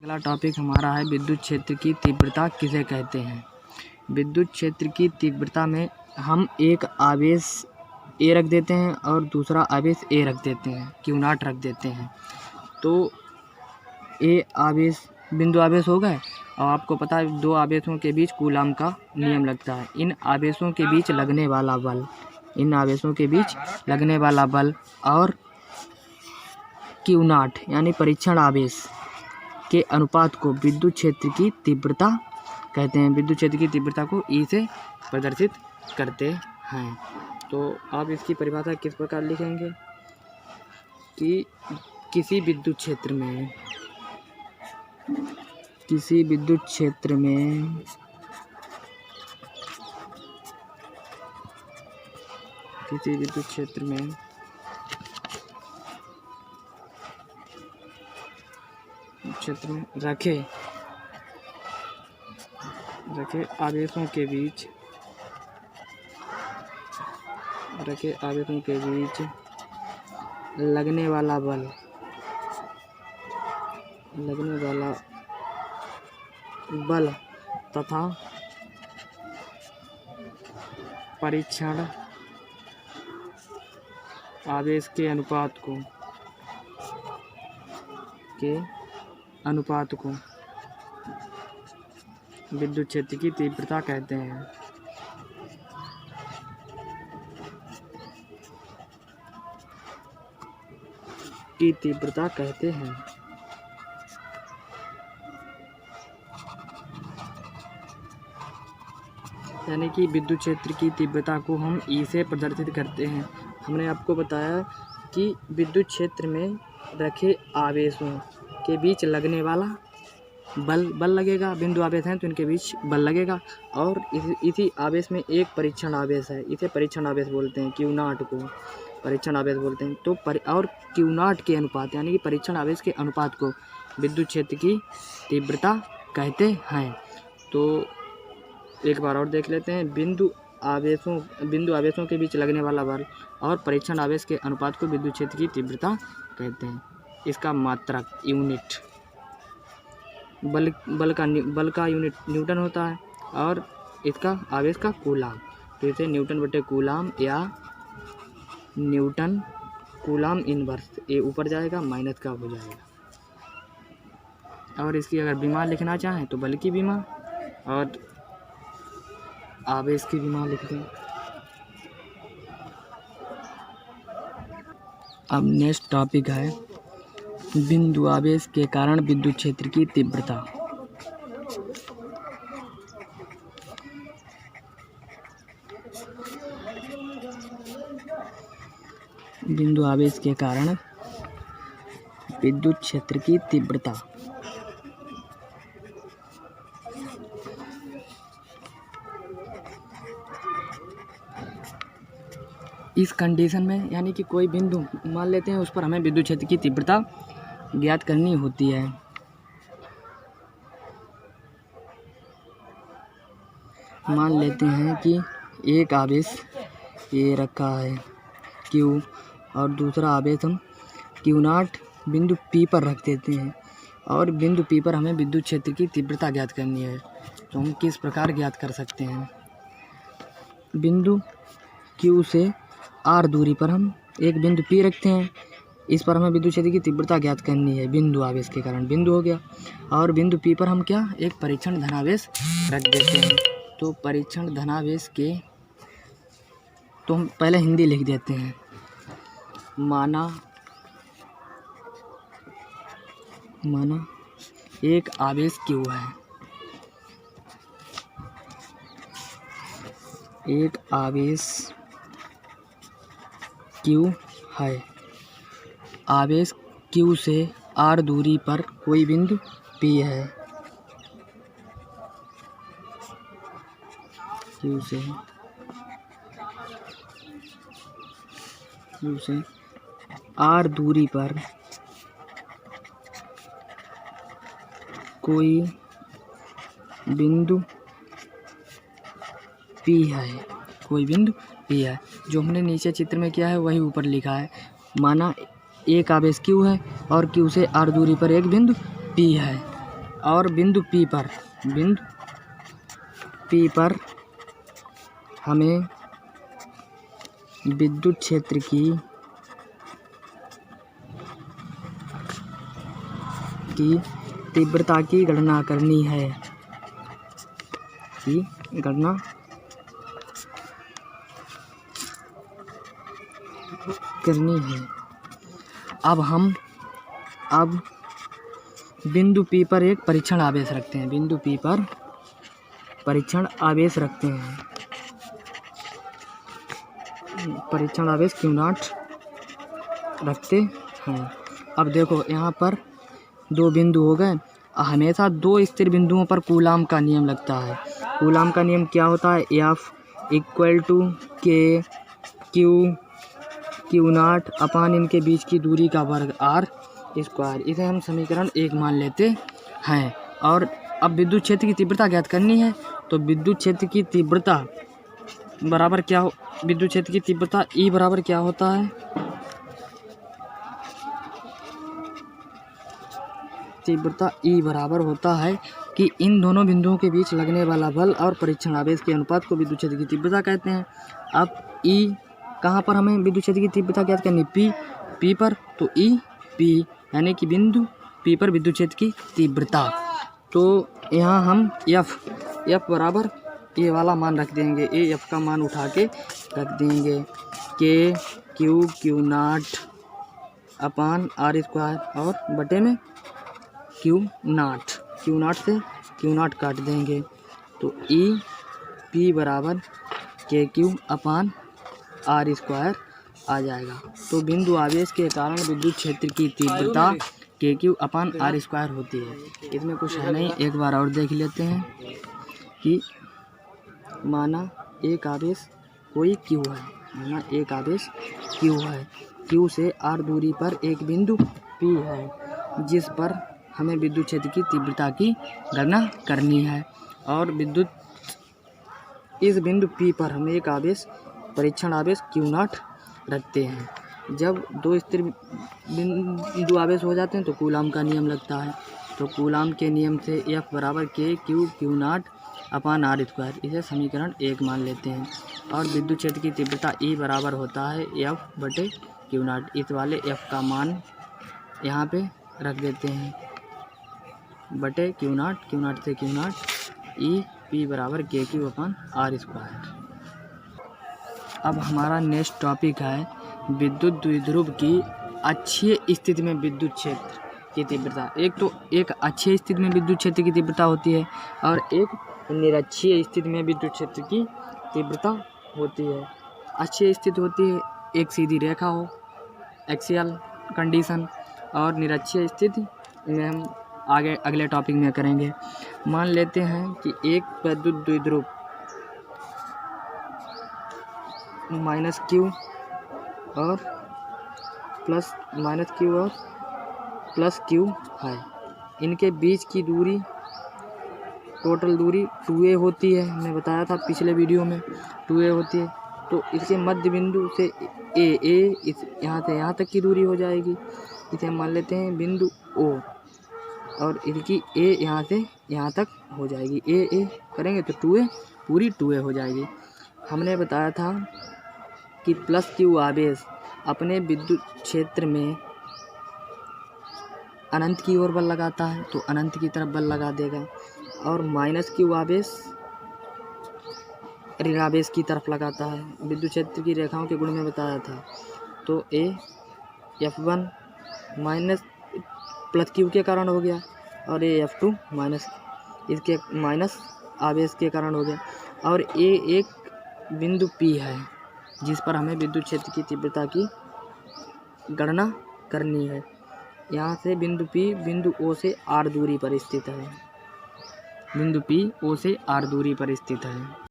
अगला टॉपिक हमारा है विद्युत क्षेत्र की तीव्रता किसे कहते हैं। विद्युत क्षेत्र की तीव्रता में हम एक आवेश ए रख देते हैं और दूसरा आवेश ए रख देते हैं, Q0 रख देते हैं। तो ए आवेश बिंदु आवेश हो गए और आपको पता है दो आवेशों के बीच कूलाम का नियम लगता है। इन आवेशों के बीच लगने वाला बल और Q0 यानी परीक्षण आवेश के अनुपात को विद्युत क्षेत्र की तीव्रता कहते हैं। विद्युत क्षेत्र की तीव्रता को ई से प्रदर्शित करते हैं। तो आप इसकी परिभाषा किस प्रकार लिखेंगे कि किसी विद्युत क्षेत्र में रखे आवेशों के बीच लगने वाला बल तथा परीक्षण आवेश के अनुपात को विद्युत क्षेत्र की तीव्रता कहते हैं। यानी कि विद्युत क्षेत्र की तीव्रता को हम ई से प्रदर्शित करते हैं। हमने आपको बताया कि विद्युत क्षेत्र में रखे आवेशों के बीच लगने वाला बल लगेगा। बिंदु आवेश हैं तो इनके बीच बल लगेगा और इसी आवेश में एक परीक्षण आवेश है, इसे परीक्षण आवेश बोलते हैं। Q0 को परीक्षण आवेश बोलते हैं। तो और Q0 के अनुपात यानी कि परीक्षण आवेश के अनुपात को विद्युत क्षेत्र की तीव्रता कहते हैं। तो एक बार और देख लेते हैं। बिंदु आवेशों के बीच लगने वाला बल और परीक्षण आवेश के अनुपात को विद्युत क्षेत्र की तीव्रता कहते हैं। इसका मात्रक यूनिट बल का यूनिट न्यूटन होता है और इसका आवेश का कूलाम, तो इसे न्यूटन बटे कूलाम या न्यूटन कूलाम इनवर्स, ये ऊपर जाएगा माइनस का हो जाएगा। और इसकी अगर विमा लिखना चाहें तो बल की विमा और आवेश की विमा लिख दें। अब नेक्स्ट टॉपिक है बिंदु आवेश के कारण विद्युत क्षेत्र की तीव्रता। बिंदु आवेश के कारण विद्युत क्षेत्र की तीव्रता इस कंडीशन में यानी कि कोई बिंदु मान लेते हैं, उस पर हमें विद्युत क्षेत्र की तीव्रता ज्ञात करनी होती है। मान लेते हैं कि एक आवेश ये रखा है Q और दूसरा आवेश हम Q0 बिंदु P पर रख देते हैं और बिंदु P पर हमें विद्युत क्षेत्र की तीव्रता ज्ञात करनी है। तो हम किस प्रकार ज्ञात कर सकते हैं। बिंदु Q से R दूरी पर हम एक बिंदु P रखते हैं, इस पर हमें विद्युत क्षेत्र की तीव्रता ज्ञात करनी है। बिंदु आवेश के कारण बिंदु हो गया और बिंदु P पर हम एक परीक्षण धनावेश रख देते हैं। तो परीक्षण धनावेश के तो हम पहले हिंदी लिख देते हैं। माना एक आवेश Q है, एक आवेश Q है। आवेश Q से R दूरी पर कोई बिंदु P है। Q से R दूरी पर कोई बिंदु P है। जो हमने नीचे चित्र में किया है वही ऊपर लिखा है। माना एक आवेश Q है और Q से R दूरी पर एक बिंदु P है। और बिंदु P पर हमें विद्युत क्षेत्र की तीव्रता की गणना करनी है। अब बिंदु P पर एक परीक्षण आवेश रखते हैं। बिंदु P पर परीक्षण आवेश रखते हैं। परीक्षण आवेश Q0 रखते हैं। अब देखो यहाँ पर दो बिंदु हो गए। हमेशा दो स्थिर बिंदुओं पर कूलाम का नियम लगता है। कूलाम का नियम क्या होता है? F = K Q0 अपान इनके बीच की दूरी का वर्ग r²। इसे हम समीकरण 1 मान लेते हैं। और अब विद्युत क्षेत्र की तीव्रता ज्ञात करनी है। तो विद्युत क्षेत्र की तीव्रता बराबर क्या हो? विद्युत क्षेत्र की तीव्रता E बराबर क्या होता है? तीव्रता E बराबर होता है कि इन दोनों बिंदुओं के बीच लगने वाला बल और परीक्षण आवेश के अनुपात को विद्युत क्षेत्र की तीव्रता कहते हैं। अब E कहाँ पर हमें विद्युत क्षेत्र की तीव्रता ज्ञात करनी? P पर। तो E P यानी कि बिंदु P पर विद्युत क्षेत्र की तीव्रता। तो यहाँ हम F बराबर ये वाला मान रख देंगे। F का मान उठा के रख देंगे। K Q0 अपान r² और बटे में Q0 से Q0 काट देंगे। तो E P बराबर KQ अपान r² आ जाएगा। तो बिंदु आवेश के कारण विद्युत क्षेत्र की तीव्रता KQ अपान r² होती है। इसमें कुछ है नहीं, एक बार और देख लेते हैं कि माना एक आवेश कोई Q है। माना एक आवेश Q है। Q से r दूरी पर एक बिंदु P है जिस पर हमें विद्युत क्षेत्र की तीव्रता की गणना करनी है। और इस बिंदु P पर हम एक परीक्षण आवेश Q0 रखते हैं। जब दो स्थिर बिंदु आवेश हो जाते हैं तो कूलाम का नियम लगता है। तो कूलाम के नियम से F बराबर K Q0 अपान r²। इसे समीकरण 1 मान लेते हैं। और विद्युत क्षेत्र की तीव्रता E बराबर होता है F बटे Q0। इस वाले F का मान यहाँ पे रख देते हैं बटे Q0 से Q0 E P बराबर KQ अपान r²। अब हमारा नेक्स्ट टॉपिक है विद्युत द्विध्रुव की अक्षीय स्थिति में विद्युत क्षेत्र की तीव्रता। एक अक्षीय स्थिति में विद्युत क्षेत्र की तीव्रता होती है और एक निरक्षीय स्थिति में विद्युत क्षेत्र की तीव्रता होती है। अक्षीय स्थिति होती है एक सीधी रेखा हो, एक्सियल कंडीशन। और निरक्षीय स्थिति में हम आगे अगले टॉपिक में करेंगे। मान लेते हैं कि एक विद्युत द्विध्रुव -Q और +Q है। इनके बीच की दूरी टोटल दूरी 2a होती है। हमने बताया था पिछले वीडियो में 2a होती है। तो इसके मध्य बिंदु से यहाँ से यहाँ तक की दूरी हो जाएगी। इसे हम मान लेते हैं बिंदु O और इनकी A यहाँ से यहाँ तक हो जाएगी। A करेंगे तो 2a पूरी 2a हो जाएगी। हमने बताया था कि +Q आवेश अपने विद्युत क्षेत्र में अनंत की ओर बल लगाता है तो अनंत की तरफ बल लगा देगा। और -Q आवेश ऋण आवेश की तरफ लगाता है। विद्युत क्षेत्र की रेखाओं के गुण में बताया था। तो F1 माइनस +Q के कारण हो गया और F2 इसके माइनस आवेश के कारण हो गया। और एक बिंदु P है जिस पर हमें विद्युत क्षेत्र की तीव्रता की गणना करनी है। यहाँ से बिंदु P बिंदु O से r दूरी पर स्थित है। बिंदु P O से r दूरी पर स्थित है।